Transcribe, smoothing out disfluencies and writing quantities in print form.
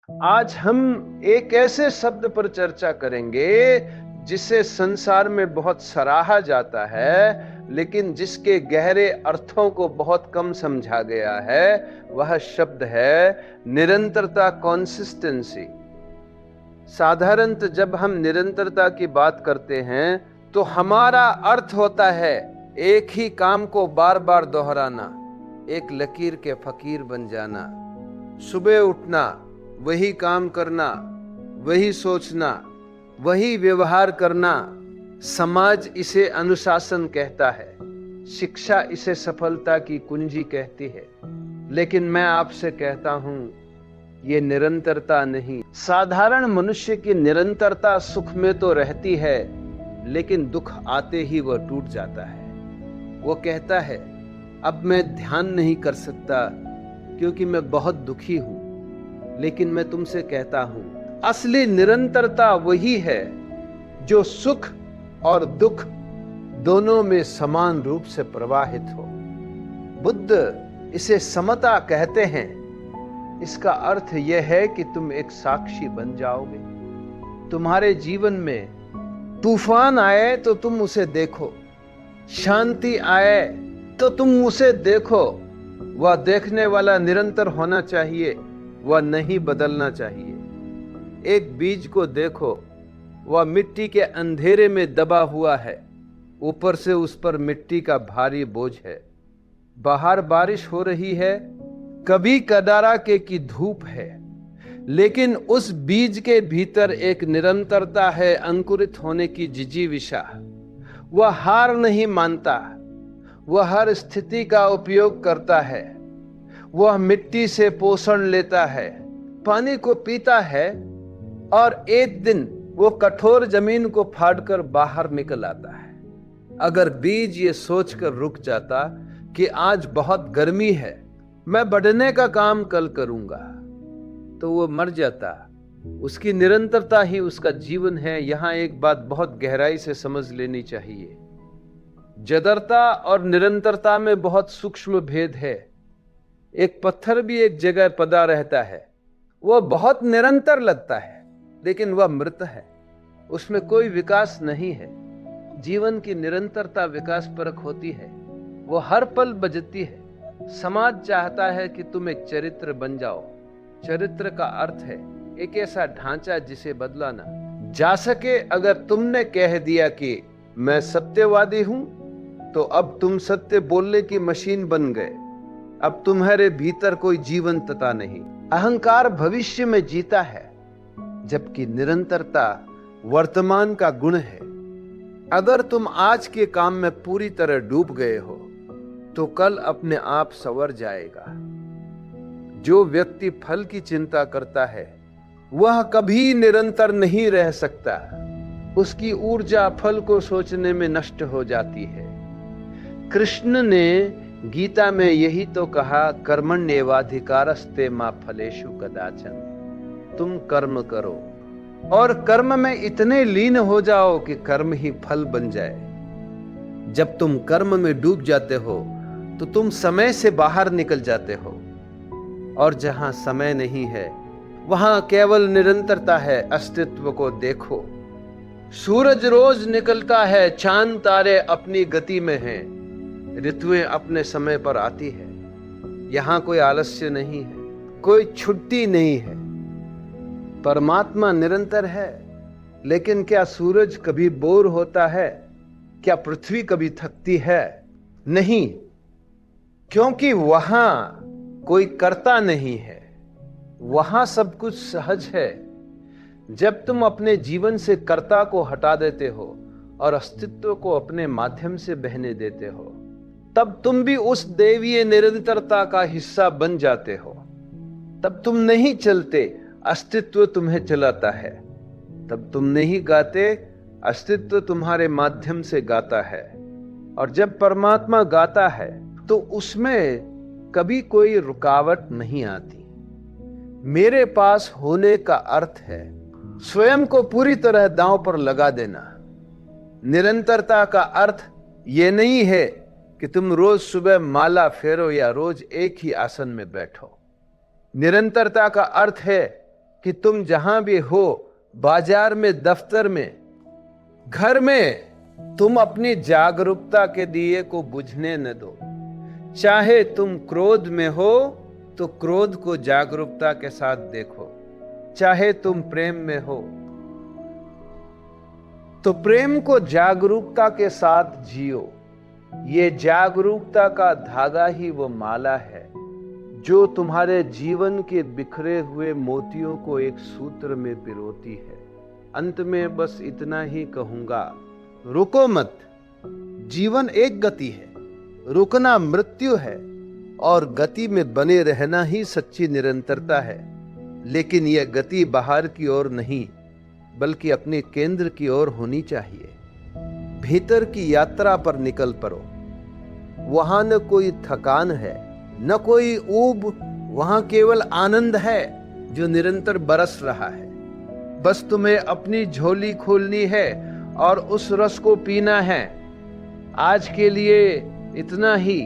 आज हम एक ऐसे शब्द पर चर्चा करेंगे जिसे संसार में बहुत सराहा जाता है, लेकिन जिसके गहरे अर्थों को बहुत कम समझा गया है। वह शब्द है निरंतरता, कंसिस्टेंसी। साधारणतः जब हम निरंतरता की बात करते हैं तो हमारा अर्थ होता है एक ही काम को बार बार दोहराना, एक लकीर के फकीर बन जाना, सुबह उठना, वही काम करना, वही सोचना, वही व्यवहार करना। समाज इसे अनुशासन कहता है, शिक्षा इसे सफलता की कुंजी कहती है, लेकिन मैं आपसे कहता हूं ये निरंतरता नहीं। साधारण मनुष्य की निरंतरता सुख में तो रहती है, लेकिन दुख आते ही वह टूट जाता है। वो कहता है अब मैं ध्यान नहीं कर सकता क्योंकि मैं बहुत दुखी हूं। लेकिन मैं तुमसे कहता हूं असली निरंतरता वही है जो सुख और दुख दोनों में समान रूप से प्रवाहित हो। बुद्ध इसे समता कहते हैं। इसका अर्थ यह है कि तुम एक साक्षी बन जाओगे। तुम्हारे जीवन में तूफान आए तो तुम उसे देखो, शांति आए तो तुम उसे देखो। वह देखने वाला निरंतर होना चाहिए, वह नहीं बदलना चाहिए। एक बीज को देखो, वह मिट्टी के अंधेरे में दबा हुआ है, ऊपर से उस पर मिट्टी का भारी बोझ है। बाहर बारिश हो रही है, कभी कदारा के की धूप है, लेकिन उस बीज के भीतर एक निरंतरता है, अंकुरित होने की जिजीविषा। वह हार नहीं मानता, वह हर स्थिति का उपयोग करता है। वह मिट्टी से पोषण लेता है, पानी को पीता है, और एक दिन वो कठोर जमीन को फाड़कर बाहर निकल आता है। अगर बीज ये सोचकर रुक जाता कि आज बहुत गर्मी है, मैं बढ़ने का काम कल करूंगा, तो वो मर जाता। उसकी निरंतरता ही उसका जीवन है। यहां एक बात बहुत गहराई से समझ लेनी चाहिए। जड़ता और निरंतरता में बहुत सूक्ष्म भेद है। एक पत्थर भी एक जगह पड़ा रहता है, वह बहुत निरंतर लगता है, लेकिन वह मृत है, उसमें कोई विकास नहीं है। जीवन की निरंतरता विकास परक होती है, वह हर पल बजती है। समाज चाहता है कि तुम एक चरित्र बन जाओ। चरित्र का अर्थ है एक ऐसा ढांचा जिसे बदला ना जा सके। अगर तुमने कह दिया कि मैं सत्यवादी हूं, तो अब तुम सत्य बोलने की मशीन बन गए। अब तुम्हारे भीतर कोई जीवंतता नहीं। अहंकार भविष्य में जीता है, जबकि निरंतरता वर्तमान का गुण है। अगर तुम आज के काम में पूरी तरह डूब गए हो, तो कल अपने आप संवर जाएगा। जो व्यक्ति फल की चिंता करता है, वह कभी निरंतर नहीं रह सकता। उसकी ऊर्जा फल को सोचने में नष्ट हो जाती है। कृष्ण ने गीता में यही तो कहा, कर्मण्येवाधिकारस्ते मा फलेषु कदाचन। तुम कर्म करो और कर्म में इतने लीन हो जाओ कि कर्म ही फल बन जाए। जब तुम कर्म में डूब जाते हो तो तुम समय से बाहर निकल जाते हो, और जहां समय नहीं है वहां केवल निरंतरता है। अस्तित्व को देखो, सूरज रोज निकलता है, चांद तारे अपनी गति में हैं, ऋतुएं अपने समय पर आती है। यहां कोई आलस्य नहीं है, कोई छुट्टी नहीं है। परमात्मा निरंतर है, लेकिन क्या सूरज कभी बोर होता है? क्या पृथ्वी कभी थकती है? नहीं, क्योंकि वहां कोई कर्ता नहीं है, वहां सब कुछ सहज है। जब तुम अपने जीवन से कर्ता को हटा देते हो और अस्तित्व को अपने माध्यम से बहने देते हो, तब तुम भी उस दैवीय निरंतरता का हिस्सा बन जाते हो। तब तुम नहीं चलते, अस्तित्व तुम्हें चलाता है। तब तुम नहीं गाते, अस्तित्व तुम्हारे माध्यम से गाता है। और जब परमात्मा गाता है तो उसमें कभी कोई रुकावट नहीं आती। मेरे पास होने का अर्थ है स्वयं को पूरी तरह दांव पर लगा देना। निरंतरता का अर्थ ये नहीं है कि तुम रोज सुबह माला फेरो या रोज एक ही आसन में बैठो। निरंतरता का अर्थ है कि तुम जहां भी हो, बाजार में, दफ्तर में, घर में, तुम अपनी जागरूकता के दिए को बुझने न दो। चाहे तुम क्रोध में हो तो क्रोध को जागरूकता के साथ देखो, चाहे तुम प्रेम में हो तो प्रेम को जागरूकता के साथ जियो। ये जागरूकता का धागा ही वो माला है जो तुम्हारे जीवन के बिखरे हुए मोतियों को एक सूत्र में पिरोती है। अंत में बस इतना ही कहूंगा, रुको मत। जीवन एक गति है, रुकना मृत्यु है, और गति में बने रहना ही सच्ची निरंतरता है। लेकिन यह गति बाहर की ओर नहीं, बल्कि अपने केंद्र की ओर होनी चाहिए। भीतर की यात्रा पर निकल पड़ो। वहां न कोई थकान है, न कोई ऊब, वहां केवल आनंद है जो निरंतर बरस रहा है। बस तुम्हें अपनी झोली खोलनी है और उस रस को पीना है। आज के लिए इतना ही।